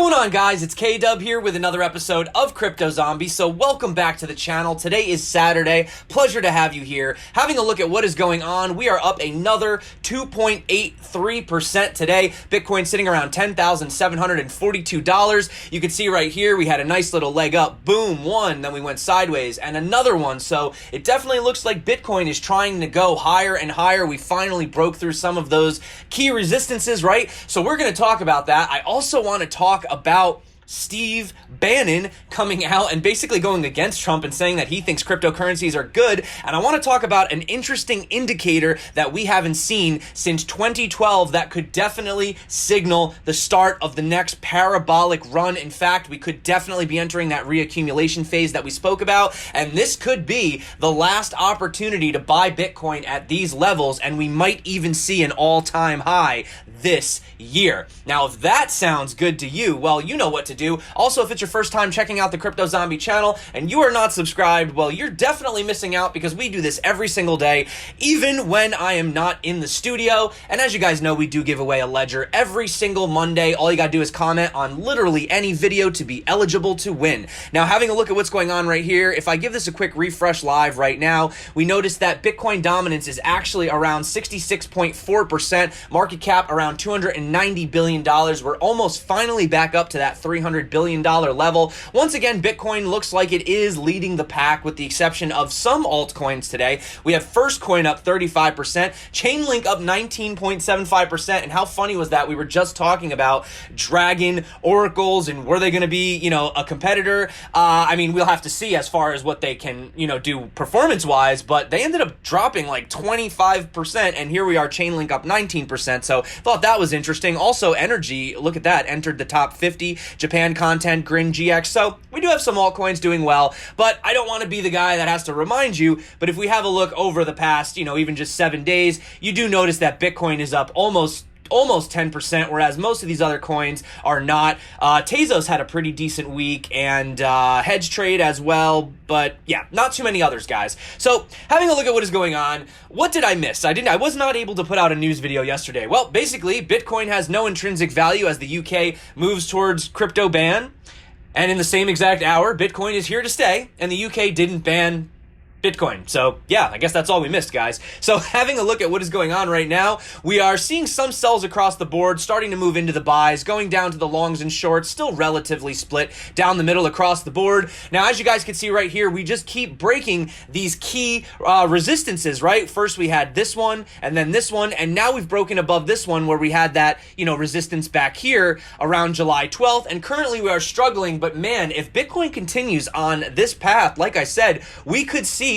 going on, guys? It's K-Dub here with another episode of Crypto Zombie. So welcome back to the channel. Today is Saturday. Pleasure to have you here. Having a look at what is going on, we are up another 2.83% today. Bitcoin sitting around $10,742. You can see right here, we had a nice little leg up. Boom, one. Then we went sideways and another one. So it definitely looks like Bitcoin is trying to go higher and higher. We finally broke through some of those key resistances, right? So we're going to talk about that. I also want to talk about Steve Bannon coming out and basically going against Trump and saying that he thinks cryptocurrencies are good. And I want to talk about an interesting indicator that we haven't seen since 2012 that could definitely signal the start of the next parabolic run. In fact, we could definitely be entering that reaccumulation phase that we spoke about. And this could be the last opportunity to buy Bitcoin at these levels. And we might even see an all-time high this year. Now, if that sounds good to you, well, you know what to do. Also, if it's your first time checking out the Crypto Zombie channel and you are not subscribed, well, you're definitely missing out because we do this every single day, even when I am not in the studio. And as you guys know, we do give away a ledger every single Monday. All you gotta do is comment on literally any video to be eligible to win. Now, having a look at what's going on right here, if I give this a quick refresh live right now, we notice that Bitcoin dominance is actually around 66.4%, market cap around $290 billion. We're almost finally back up to that $300 billion level. Once again, Bitcoin looks like it is leading the pack with the exception of some altcoins today. We have First Coin up 35%, Chainlink up 19.75%, and how funny was that? We were just talking about Dragon, Oracles, and were they going to be, a competitor? I mean, we'll have to see as far as what they can, do performance-wise, but they ended up dropping like 25%, and here we are, Chainlink up 19%, so thought that was interesting. Also, Energy, look at that, entered the top 50, Japan Content, Grin GX. So we do have some altcoins doing well, but I don't want to be the guy that has to remind you. But if we have a look over the past, even just 7 days, you do notice that Bitcoin is up almost 10%, whereas most of these other coins are not. Tezos had a pretty decent week, and Hedge Trade as well, but yeah, not too many others, guys. So having a look at what is going on, what did I miss? I was not able to put out a news video yesterday. Well, basically, Bitcoin has no intrinsic value as the UK moves towards crypto ban, and in the same exact hour, Bitcoin is here to stay, and the UK didn't ban Bitcoin. So yeah, I guess that's all we missed, guys. So having a look at what is going on right now, we are seeing some sells across the board starting to move into the buys, going down to the longs and shorts, still relatively split down the middle across the board. Now, as you guys can see right here, we just keep breaking these key resistances, right? First we had this one and then this one, and now we've broken above this one where we had that, resistance back here around July 12th, and currently we are struggling. But man, if Bitcoin continues on this path, like I said, we could see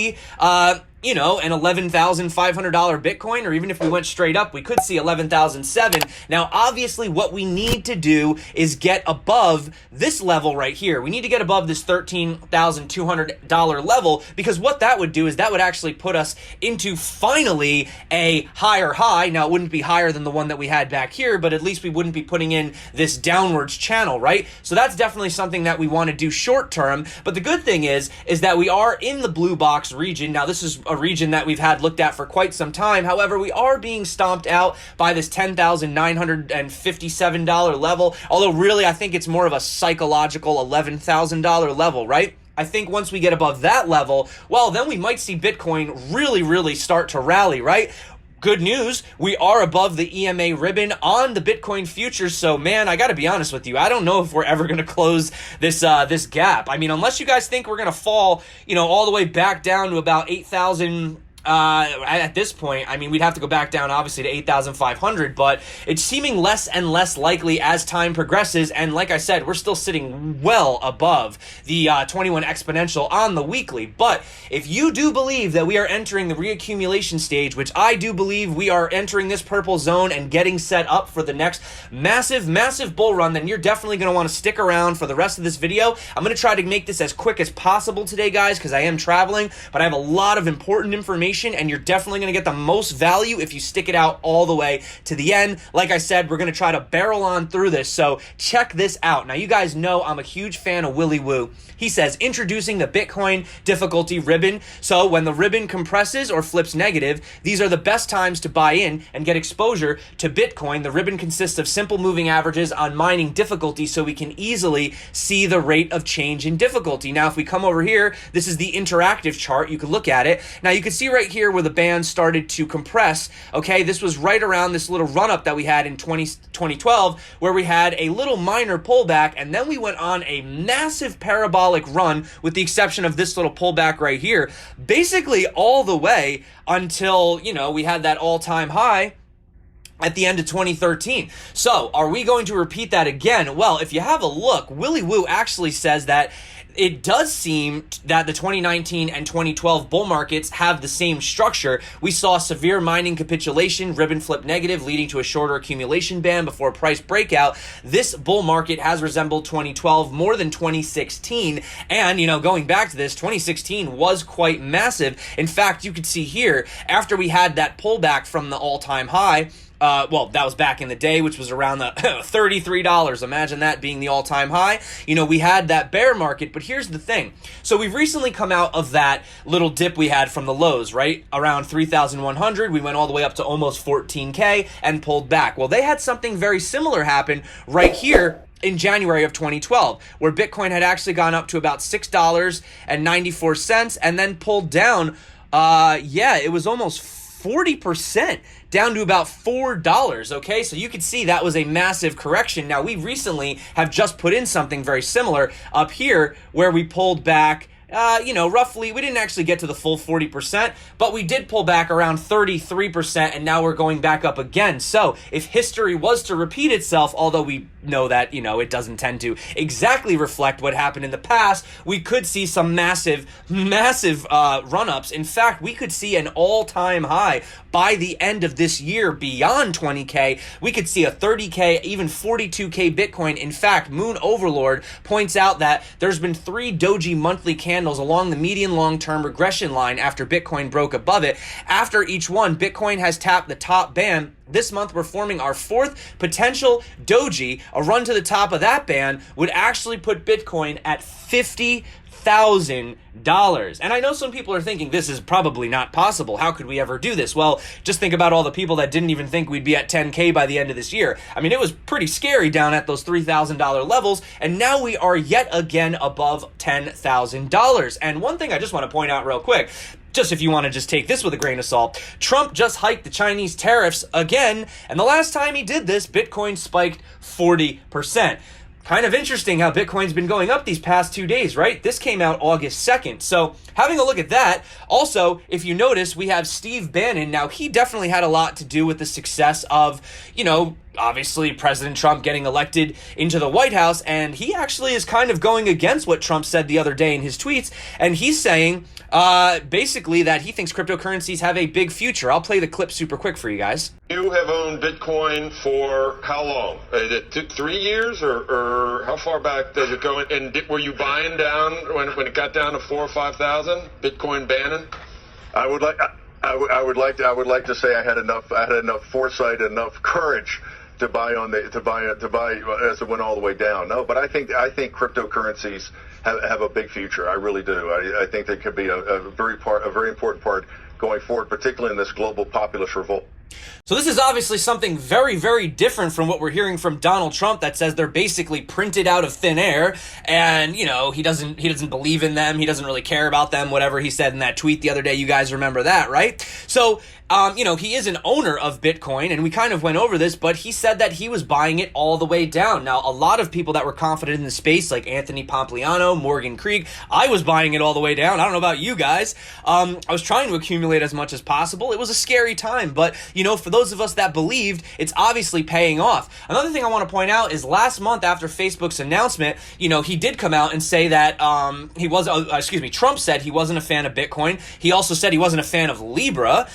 an $11,500 Bitcoin, or even if we went straight up, we could see $11,007. Now, obviously, what we need to do is get above this level right here. We need to get above this $13,200 level, because what that would do is that would actually put us into finally a higher high. Now, it wouldn't be higher than the one that we had back here, but at least we wouldn't be putting in this downwards channel, right? So that's definitely something that we want to do short term. But the good thing is that we are in the blue box region. Now, this is a region that we've had looked at for quite some time. However, we are being stomped out by this $10,957 level. Although really, I think it's more of a psychological $11,000 level, right? I think once we get above that level, well, then we might see Bitcoin really, really start to rally, right? Good news, we are above the EMA ribbon on the Bitcoin futures. So man, I gotta be honest with you, I don't know if we're ever gonna close this this gap. I mean, unless you guys think we're gonna fall, all the way back down to about 8,000. At this point, I mean, we'd have to go back down, obviously, to 8,500, but it's seeming less and less likely as time progresses, and like I said, we're still sitting well above the 21 exponential on the weekly. But if you do believe that we are entering the reaccumulation stage, which I do believe we are entering this purple zone and getting set up for the next massive, massive bull run, then you're definitely going to want to stick around for the rest of this video. I'm going to try to make this as quick as possible today, guys, because I am traveling, but I have a lot of important information information, and you're definitely going to get the most value if you stick it out all the way to the end. Like I said, we're going to try to barrel on through this, so check this out. Now, you guys know I'm a huge fan of Willy Woo. He says, introducing the Bitcoin difficulty ribbon. So when the ribbon compresses or flips negative, these are the best times to buy in and get exposure to Bitcoin. The ribbon consists of simple moving averages on mining difficulty, so we can easily see the rate of change in difficulty. Now, if we come over here, this is the interactive chart. You can look at it. Now, you can see right here where the band started to compress. Okay, this was right around this little run-up that we had in 2012, where we had a little minor pullback, and then we went on a massive parabolic run, with the exception of this little pullback right here, basically all the way until, you know, we had that all-time high at the end of 2013. So, are we going to repeat that again? Well, if you have a look, Willy Woo actually says that it does seem that the 2019 and 2012 bull markets have the same structure. We saw severe mining capitulation, ribbon flip negative, leading to a shorter accumulation band before price breakout. This bull market has resembled 2012 more than 2016. And, you know, going back to this, 2016 was quite massive. In fact, you could see here, after we had that pullback from the all-time high, well, that was back in the day, which was around the $33. Imagine that being the all-time high. You know, we had that bear market, but here's the thing. So we've recently come out of that little dip we had from the lows, right? Around 3,100. We went all the way up to almost 14K and pulled back. Well, they had something very similar happen right here in January of 2012, where Bitcoin had actually gone up to about $6.94 and then pulled down, it was almost 40%, down to about $4, okay? So you can see that was a massive correction. Now, we recently have just put in something very similar up here, where we pulled back, roughly, we didn't actually get to the full 40%, but we did pull back around 33%, and now we're going back up again. So if history was to repeat itself, although we know that, it doesn't tend to exactly reflect what happened in the past, we could see some massive run-ups. In fact, we could see an all-time high by the end of this year beyond 20K. We could see a 30K, even 42K Bitcoin. In fact, Moon Overlord points out that there's been 3 doji monthly candles along the median long-term regression line after Bitcoin broke above it. After each one, Bitcoin has tapped the top band. This month, we're forming our 4th potential doji. A run to the top of that band would actually put Bitcoin at $50,000. And I know some people are thinking this is probably not possible. How could we ever do this? Well, just think about all the people that didn't even think we'd be at 10K by the end of this year. I mean, it was pretty scary down at those $3,000 levels, and now we are yet again above $10,000. And one thing I just want to point out real quick, just if you want to just take this with a grain of salt, Trump just hiked the Chinese tariffs again, and the last time he did this, Bitcoin spiked 40%. Kind of interesting how Bitcoin's been going up these past 2 days, right? This came out August 2nd. So having a look at that. Also, if you notice, we have Steve Bannon. Now, he definitely had a lot to do with the success of, obviously President Trump getting elected into the White House. And he actually is kind of going against what Trump said the other day in his tweets. And he's saying basically that he thinks cryptocurrencies have a big future. I'll play the clip super quick for you guys. You have owned Bitcoin for how long? 3 years, or how far back does it go? And were you buying down when it got down to 4,000 or 5,000? Bitcoin Bannon? I would like to say I had enough foresight, enough courage to buy as it went all the way down. No, but I think cryptocurrencies have a big future. I really do. I think they could be a very important part going forward, particularly in this global populist revolt. So this is obviously something very, very different from what we're hearing from Donald Trump, that says they're basically printed out of thin air, and he doesn't believe in them, he doesn't really care about them, whatever he said in that tweet the other day. You guys remember that, right? So he is an owner of Bitcoin, and we kind of went over this, but he said that he was buying it all the way down. Now, a lot of people that were confident in the space, like Anthony Pompliano, Morgan Krieg, I was buying it all the way down. I don't know about you guys. I was trying to accumulate as much as possible. It was a scary time, but you know, for those of us that believed, it's obviously paying off. Another thing I want to point out is last month after Facebook's announcement, you know, he did come out and say that Trump said he wasn't a fan of Bitcoin. He also said he wasn't a fan of Libra.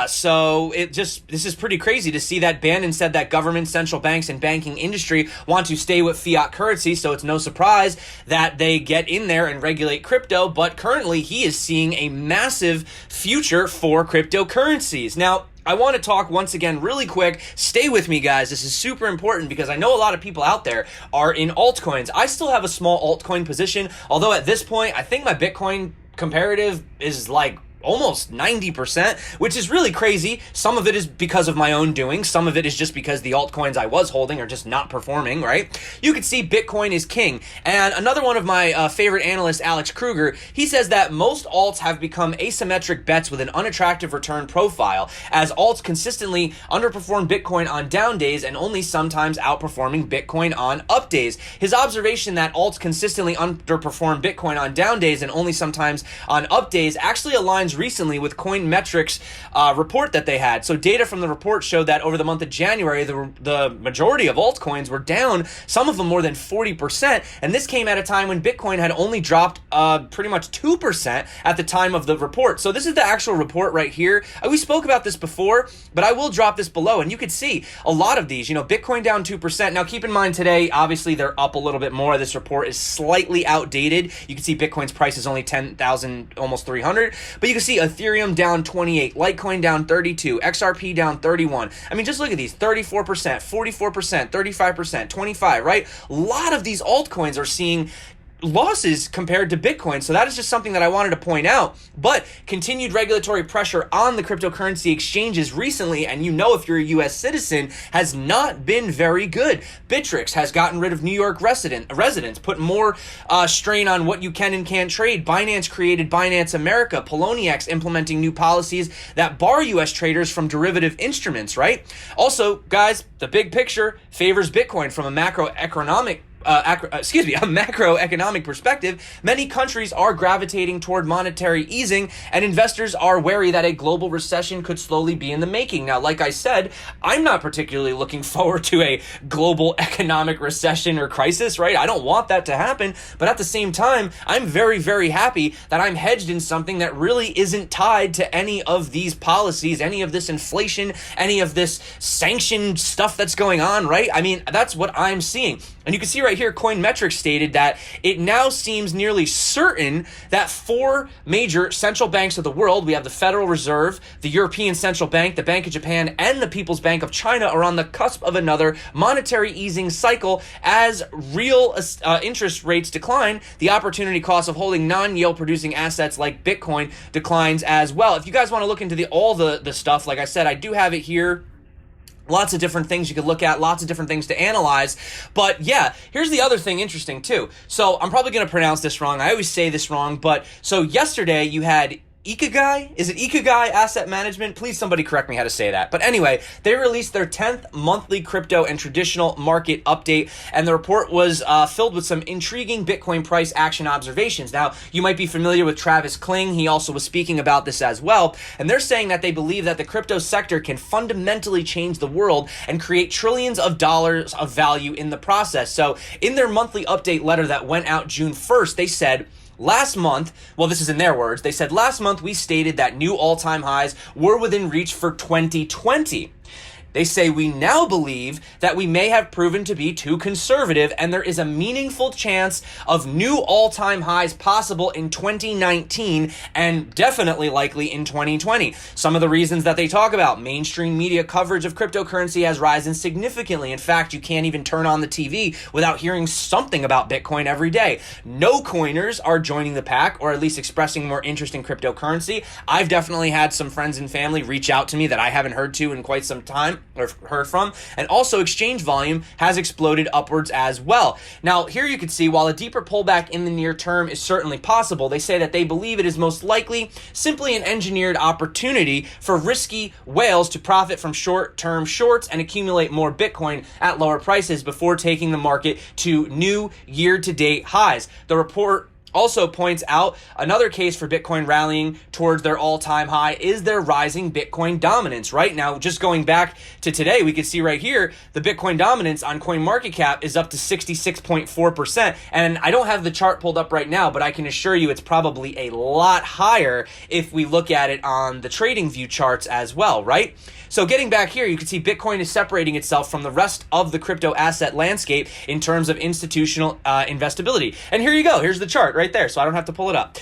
So this is pretty crazy to see that Bannon said that governments, central banks, and banking industry want to stay with fiat currency, so it's no surprise that they get in there and regulate crypto, but currently he is seeing a massive future for cryptocurrencies. Now, I want to talk once again really quick. Stay with me, guys. This is super important because I know a lot of people out there are in altcoins. I still have a small altcoin position, although at this point, I think my Bitcoin comparative is like almost 90%, which is really crazy. Some of it is because of my own doing. Some of it is just because the altcoins I was holding are just not performing, right? You can see Bitcoin is king. And another one of my favorite analysts, Alex Kruger, he says that most alts have become asymmetric bets with an unattractive return profile, as alts consistently underperform Bitcoin on down days and only sometimes outperforming Bitcoin on up days. His observation that alts consistently underperform Bitcoin on down days and only sometimes on up days actually aligns recently with Coinmetrics report that they had. So data from the report showed that over the month of January, the majority of altcoins were down, some of them more than 40%, and this came at a time when Bitcoin had only dropped pretty much 2% at the time of the report. So this is the actual report right here. We spoke about this before, but I will drop this below, and you can see a lot of these, you know, Bitcoin down 2%. Now keep in mind today, obviously they're up a little bit more. This report is slightly outdated. You can see Bitcoin's price is only 10,000, almost 300, but you can see Ethereum down 28, Litecoin down 32, XRP down 31. I mean, just look at these, 34%, 44%, 35%, 25, right? A lot of these altcoins are seeing losses compared to Bitcoin. So that is just something that I wanted to point out. But continued regulatory pressure on the cryptocurrency exchanges recently, and you know if you're a US citizen, has not been very good. Bittrex has gotten rid of New York residents, put more strain on what you can and can't trade. Binance created Binance America. Poloniex implementing new policies that bar US traders from derivative instruments, right? Also, guys, the big picture favors Bitcoin from a macroeconomic perspective. Many countries are gravitating toward monetary easing, and investors are wary that a global recession could slowly be in the making. Now, like I said, I'm not particularly looking forward to a global economic recession or crisis, right? I don't want that to happen, but at the same time, I'm very, very happy that I'm hedged in something that really isn't tied to any of these policies, any of this inflation, any of this sanctioned stuff that's going on, right? I mean, that's what I'm seeing. And you can see right here, Coinmetrics stated that it now seems nearly certain that 4 major central banks of the world, we have the Federal Reserve, the European Central Bank, the Bank of Japan, and the People's Bank of China, are on the cusp of another monetary easing cycle. As real interest rates decline, the opportunity cost of holding non-yield producing assets like Bitcoin declines as well. If you guys want to look into all the stuff, like I said, I do have it here. Lots of different things you could look at, lots of different things to analyze. But yeah, here's the other thing interesting too. So I'm probably going to pronounce this wrong. I always say this wrong. But so yesterday you had Ikigai? Is it Ikigai Asset Management? Please somebody correct me how to say that. But anyway, they released their 10th monthly crypto and traditional market update, and the report was filled with some intriguing Bitcoin price action observations. Now, you might be familiar with Travis Kling. He also was speaking about this as well, and they're saying that they believe that the crypto sector can fundamentally change the world and create trillions of dollars of value in the process. So in their monthly update letter that went out June 1st, they said, last month, well, this is in their words, they said, last month we stated that new all-time highs were within reach for 2020. They say we now believe that we may have proven to be too conservative, and there is a meaningful chance of new all-time highs possible in 2019 and definitely likely in 2020. Some of the reasons that they talk about: mainstream media coverage of cryptocurrency has risen significantly. In fact, you can't even turn on the TV without hearing something about Bitcoin every day. No coiners are joining the pack, or at least expressing more interest in cryptocurrency. I've definitely had some friends and family reach out to me that I haven't heard to in quite some time, or heard from, and also exchange volume has exploded upwards as well. Now, here you can see, while a deeper pullback in the near term is certainly possible, they say that they believe it is most likely simply an engineered opportunity for risky whales to profit from short-term shorts and accumulate more Bitcoin at lower prices before taking the market to new year-to-date highs. The report also points out another case for Bitcoin rallying towards their all-time high is their rising Bitcoin dominance. Right now, just going back to today, we can see right here, the Bitcoin dominance on CoinMarketCap is up to 66.4%. And I don't have the chart pulled up right now, but I can assure you it's probably a lot higher if we look at it on the TradingView charts as well, right? So getting back here, you can see Bitcoin is separating itself from the rest of the crypto asset landscape in terms of institutional investability. And here you go. Here's the chart right there, so I don't have to pull it up.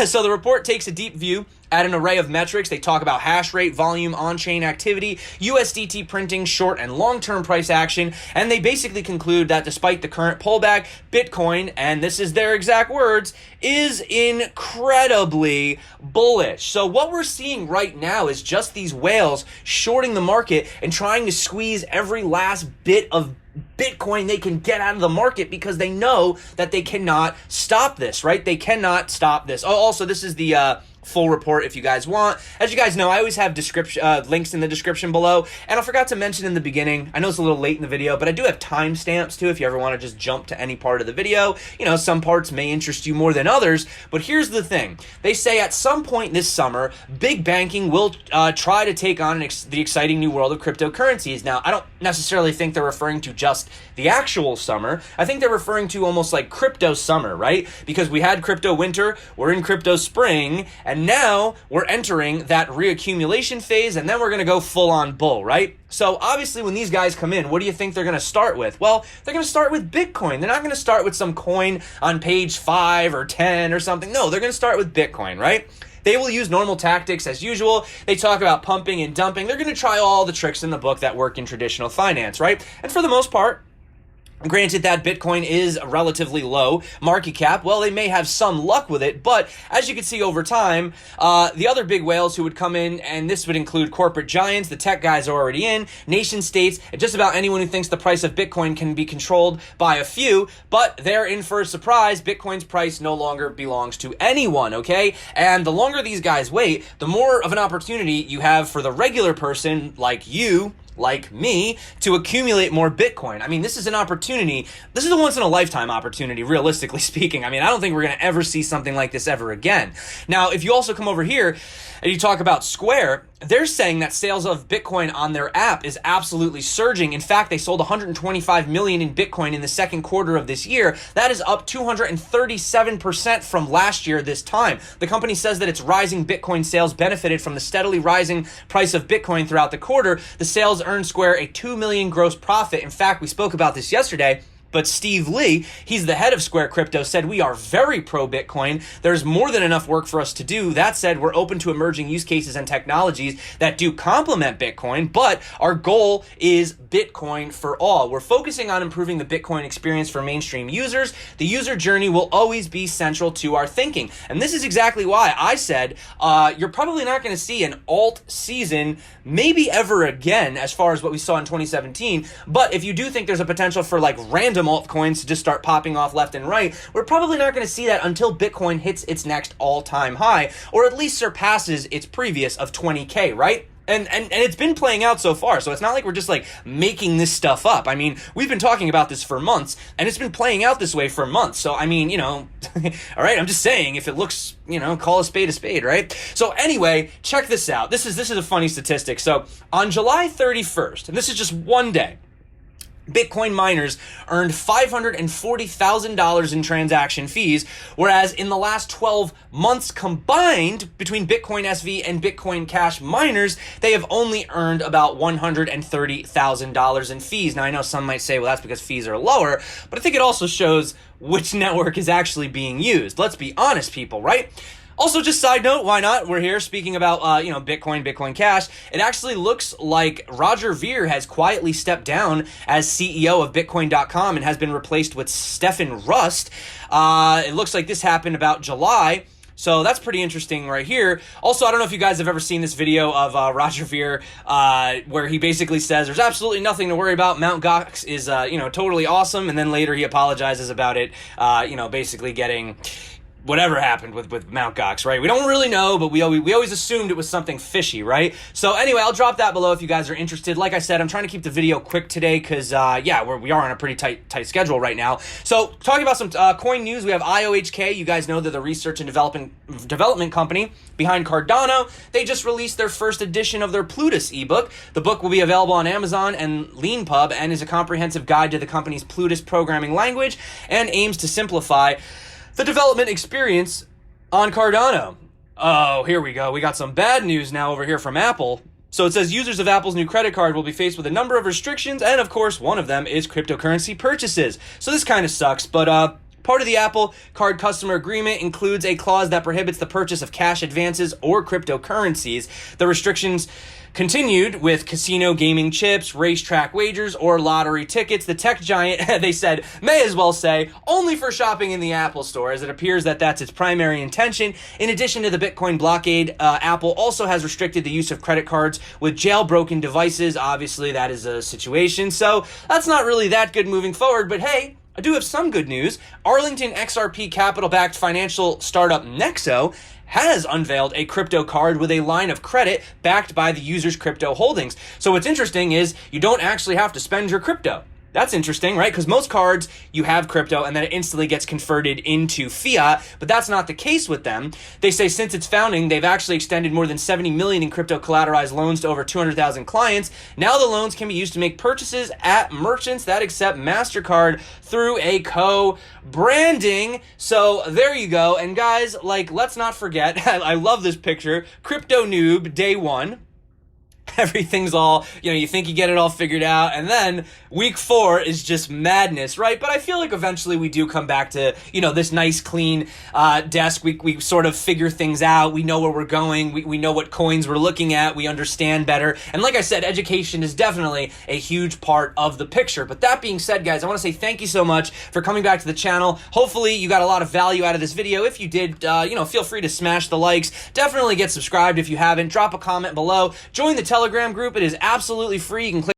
So the report takes a deep view at an array of metrics. They talk about hash rate, volume, on-chain activity, USDT printing, short and long-term price action, and they basically conclude that despite the current pullback, Bitcoin, and this is their exact words, is incredibly bullish. So what we're seeing right now is just these whales shorting the market and trying to squeeze every last bit of Bitcoin they can get out of the market because they know that they cannot stop this, right? They cannot stop this. Oh, also, this is the full report if you guys want. As you guys know, I always have links in the description below, and I forgot to mention in the beginning, I know it's a little late in the video, but I do have timestamps too if you ever want to just jump to any part of the video. You know, some parts may interest you more than others, but here's the thing. They say at some point this summer, big banking will try to take on the exciting new world of cryptocurrencies. Now, I don't necessarily think they're referring to just the actual summer. I think they're referring to almost like crypto summer, right? Because we had crypto winter, we're in crypto spring, and now we're entering that reaccumulation phase, and then we're going to go full on bull, right? So obviously when these guys come in, what do you think they're going to start with? Well, they're going to start with Bitcoin. They're not going to start with some coin on page 5 or 10 or something. No, they're going to start with Bitcoin, right? They will use normal tactics as usual. They talk about pumping and dumping. They're going to try all the tricks in the book that work in traditional finance, right? And for the most part, granted that Bitcoin is relatively low market cap, well, they may have some luck with it, but as you can see over time, the other big whales who would come in, and this would include corporate giants, the tech guys are already in, nation states, and just about anyone who thinks the price of Bitcoin can be controlled by a few, but they're in for a surprise. Bitcoin's price no longer belongs to anyone, okay? And the longer these guys wait, the more of an opportunity you have for the regular person like you, like me, to accumulate more Bitcoin. I mean, this is an opportunity. This is a once-in-a-lifetime opportunity, realistically speaking. I mean, I don't think we're going to ever see something like this ever again. Now, if you also come over here and you talk about Square, they're saying that sales of Bitcoin on their app is absolutely surging. In fact, they sold 125 million in Bitcoin in the second quarter of this year. That is up 237% from last year this time. The company says that its rising Bitcoin sales benefited from the steadily rising price of Bitcoin throughout the quarter. The sales earned Square a 2 million gross profit. In fact, we spoke about this yesterday. But Steve Lee, he's the head of Square Crypto, said, "We are very pro-Bitcoin. There's more than enough work for us to do. That said, we're open to emerging use cases and technologies that do complement Bitcoin, but our goal is Bitcoin for all. We're focusing on improving the Bitcoin experience for mainstream users. The user journey will always be central to our thinking." And this is exactly why I said you're probably not going to see an alt season maybe ever again as far as what we saw in 2017. But if you do think there's a potential for like random altcoins to just start popping off left and right, we're probably not going to see that until Bitcoin hits its next all-time high, or at least surpasses its previous of 20K, right? And it's been playing out so far, so it's not like we're just like making this stuff up. I mean, we've been talking about this for months, and it's been playing out this way for months. So, I mean, you know, all right, I'm just saying, if it looks, you know, call a spade, right? So anyway, check this out. This is a funny statistic. So on July 31st, and this is just one day, Bitcoin miners earned $540,000 in transaction fees, whereas in the last 12 months combined between Bitcoin SV and Bitcoin Cash miners, they have only earned about $130,000 in fees. Now, I know some might say, well, that's because fees are lower, but I think it also shows which network is actually being used. Let's be honest, people, right? Also, just side note, why not? We're here speaking about, Bitcoin Cash. It actually looks like Roger Ver has quietly stepped down as CEO of Bitcoin.com and has been replaced with Stefan Rust. It looks like this happened about July. So that's pretty interesting right here. Also, I don't know if you guys have ever seen this video of Roger Ver, where he basically says there's absolutely nothing to worry about. Mt. Gox is, totally awesome. And then later he apologizes about it, basically getting whatever happened with Mt. Gox, right? We don't really know, but we always assumed it was something fishy, right? So anyway, I'll drop that below if you guys are interested. Like I said, I'm trying to keep the video quick today because, yeah, we are on a pretty tight schedule right now. So talking about some coin news, we have IOHK. You guys know they're the research and development company behind Cardano. They just released their first edition of their Plutus ebook. The book will be available on Amazon and LeanPub and is a comprehensive guide to the company's Plutus programming language and aims to simplify the development experience on Cardano. Oh, here we go. We got some bad news now over here from Apple. So it says users of Apple's new credit card will be faced with a number of restrictions, and of course, one of them is cryptocurrency purchases. So this kind of sucks, but part of the Apple Card customer agreement includes a clause that prohibits the purchase of cash advances or cryptocurrencies. The restrictions continued with casino gaming chips, racetrack wagers, or lottery tickets. The tech giant, they said, may as well say, only for shopping in the Apple Store, as it appears that that's its primary intention. In addition to the Bitcoin blockade, Apple also has restricted the use of credit cards with jailbroken devices. Obviously, that is a situation, so that's not really that good moving forward, but hey, I do have some good news. Arlington XRP capital-backed financial startup NEXO has unveiled a crypto card with a line of credit backed by the user's crypto holdings. So what's interesting is you don't actually have to spend your crypto. That's interesting, right? Because most cards, you have crypto and then it instantly gets converted into fiat, but that's not the case with them. They say since its founding, they've actually extended more than 70 million in crypto collateralized loans to over 200,000 clients. Now the loans can be used to make purchases at merchants that accept MasterCard through a co-branding. So there you go. And guys, like, let's not forget, I love this picture, Crypto Noob Day 1. Everything's all, you think you get it all figured out, and then week 4 is just madness, right? But I feel like eventually we do come back to, this nice, clean desk. We sort of figure things out. We know where we're going. We know what coins we're looking at. We understand better. And like I said, education is definitely a huge part of the picture. But that being said, guys, I want to say thank you so much for coming back to the channel. Hopefully you got a lot of value out of this video. If you did, feel free to smash the likes. Definitely get subscribed if you haven't. Drop a comment below. Join the Telegram group. It is absolutely free. You can click